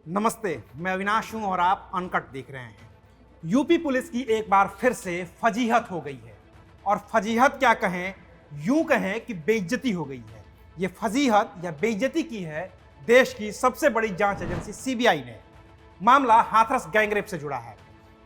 नमस्ते, मैं अविनाश हूं और आप अनकट देख रहे हैं। यूपी पुलिस की एक बार फिर से फजीहत हो गई है और फजीहत क्या कहें, यूं कहें कि बेइज्जती हो गई है। ये फजीहत या बेइज्जती की है देश की सबसे बड़ी जांच एजेंसी सीबीआई ने। मामला हाथरस गैंगरेप से जुड़ा है,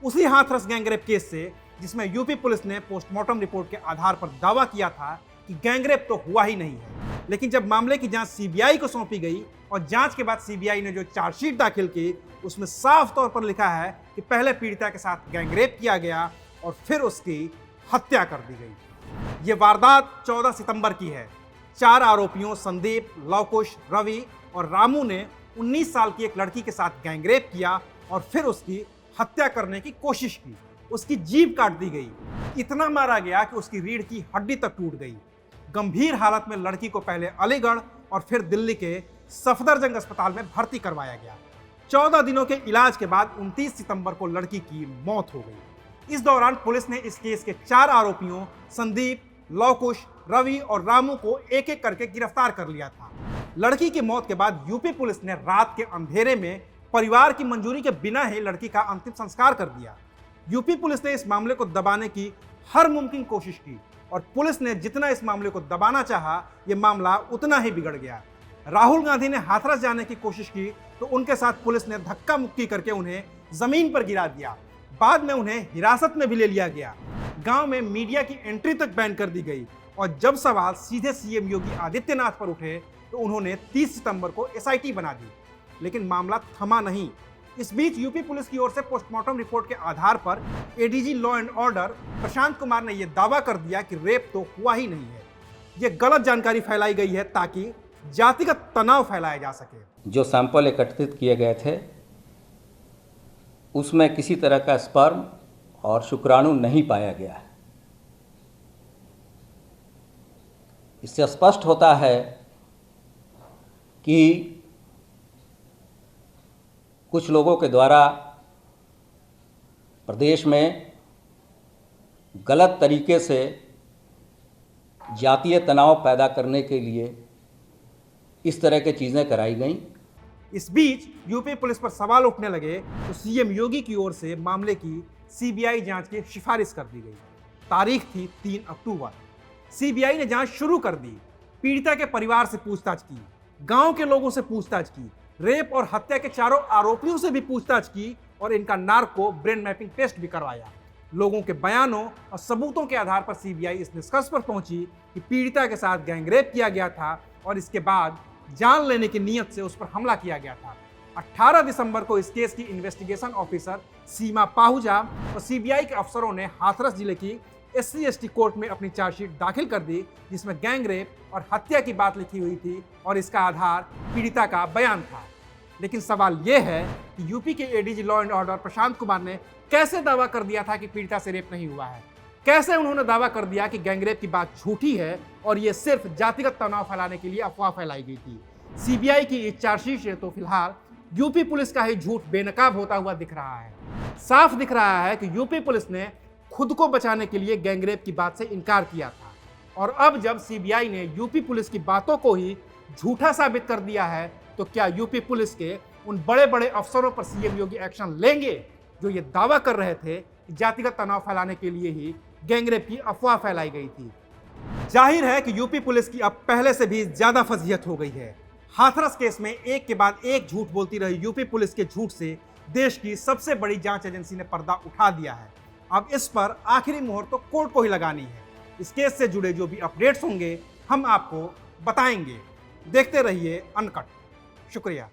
उसी हाथरस गैंगरेप केस से जिसमें यूपी पुलिस ने पोस्टमार्टम रिपोर्ट के आधार पर दावा किया था कि गैंगरेप तो हुआ ही नहीं है। लेकिन जब मामले की जांच सीबीआई को सौंपी गई और जांच के बाद सीबीआई ने जो चार्जशीट दाखिल की उसमें साफ तौर पर लिखा है कि पहले पीड़िता के साथ गैंगरेप किया गया और फिर उसकी हत्या कर दी गई। ये वारदात 14 सितंबर की है। 4 आरोपियों संदीप, लवकुश, रवि और रामू ने 19 साल की एक लड़की के साथ गैंगरेप किया और फिर उसकी हत्या करने की कोशिश की। उसकी जीभ काट दी गई, इतना मारा गया कि उसकी रीढ़ की हड्डी तक टूट गई। गंभीर हालत में लड़की को पहले अलीगढ़ और फिर दिल्ली के सफदरजंग अस्पताल में भर्ती करवाया गया। 14 दिनों के इलाज के बाद 29 सितंबर को लड़की की मौत हो गई। इस दौरान पुलिस ने इस केस के 4 आरोपियों संदीप, लवकुश, रवि और रामू को एक एक करके गिरफ्तार कर लिया था। लड़की की मौत के बाद यूपी पुलिस ने रात के अंधेरे में परिवार की मंजूरी के बिना ही लड़की का अंतिम संस्कार कर दिया। यूपी पुलिस ने इस मामले को दबाने की हर मुमकिन कोशिश की और पुलिस ने जितना इस मामले को दबाना चाहा, यह मामला उतना ही बिगड़ गया। राहुल गांधी ने हाथरस जाने की कोशिश की तो उनके साथ पुलिस ने धक्का मुक्की करके उन्हें जमीन पर गिरा दिया। बाद में उन्हें हिरासत में भी ले लिया गया। गांव में मीडिया की एंट्री तक बैन कर दी गई और जब सवाल सीधे सीएम योगी आदित्यनाथ पर उठे तो उन्होंने 30 सितंबर को एसआईटी बना दी। लेकिन मामला थमा नहीं। इस बीच यूपी पुलिस की ओर से पोस्टमार्टम रिपोर्ट के आधार पर ADG law and order Prashant Kumar ने यह दावा कर दिया कि रेप तो हुआ ही नहीं है। यह गलत जानकारी फैलाई गई है ताकि जातिगत तनाव फैलाया जा सके। जो सैंपल एकत्रित किए गए थे उसमें किसी तरह का स्पर्म और शुक्राणु नहीं पाया गया है। इससे स्पष्ट होता है कि कुछ लोगों के द्वारा प्रदेश में गलत तरीके से जातीय तनाव पैदा करने के लिए इस तरह की चीज़ें कराई गईं। इस बीच यूपी पुलिस पर सवाल उठने लगे तो सीएम योगी की ओर से मामले की सीबीआई जांच की सिफारिश कर दी गई। तारीख थी 3 अक्टूबर। सीबीआई ने जांच शुरू कर दी। पीड़िता के परिवार से पूछताछ की, गांव के लोगों से पूछताछ की, रेप और हत्या के 4 आरोपियों से भी पूछताछ की और इनका नार्को ब्रेन मैपिंग टेस्ट भी करवाया। लोगों के बयानों और सबूतों के आधार पर सीबीआई इस निष्कर्ष पर पहुंची कि पीड़िता के साथ गैंगरेप किया गया था और इसके बाद जान लेने की नीयत से उस पर हमला किया गया था। 18 दिसंबर को इस केस की इन्वेस्टिगेशन ऑफिसर सीमा पाहुजा और सीबीआई के अफसरों ने हाथरस जिले की SC/ST कोर्ट में अपनी चार्जशीट दाखिल कर दी, जिसमें गैंगरेप और हत्या की बात लिखी हुई थी और इसका आधार पीड़िता का बयान था। लेकिन सवाल यह है कि यूपी के ADG law and order Prashant Kumar ने कैसे दावा कर दिया था कि पीड़िता से रेप नहीं हुआ है। कैसे उन्होंने दावा कर दिया कि गैंगरेप की बात झूठी है और यह सिर्फ जातिगत तनाव फैलाने के लिए अफवाह फैलाई गई थी। सीबीआई की इस चार्जशीट से तो फिलहाल यूपी पुलिस का ही झूठ बेनकाब होता हुआ दिख रहा है। साफ दिख रहा है कि यूपी पुलिस ने खुद को बचाने के लिए गैंगरेप की बात से इनकार किया था और अब जब सीबीआई ने यूपी पुलिस की बातों को ही झूठा साबित कर दिया है तो क्या यूपी पुलिस के उन बड़े बड़े अफसरों पर सीएम योगी एक्शन लेंगे जो ये दावा कर रहे थे कि जातिगत तनाव फैलाने के लिए ही गैंगरेप की अफवाह फैलाई गई थी। जाहिर है कि यूपी पुलिस की अब पहले से भी ज्यादा फजीहत हो गई है। हाथरस केस में एक के बाद एक झूठ बोलती रही यूपी पुलिस के झूठ से देश की सबसे बड़ी जांच एजेंसी ने पर्दा उठा दिया है। अब इस पर आखिरी मोहर तो कोर्ट को ही लगानी है। इस केस से जुड़े जो भी अपडेट्स होंगे हम आपको बताएंगे। देखते रहिए अनकट। शुक्रिया।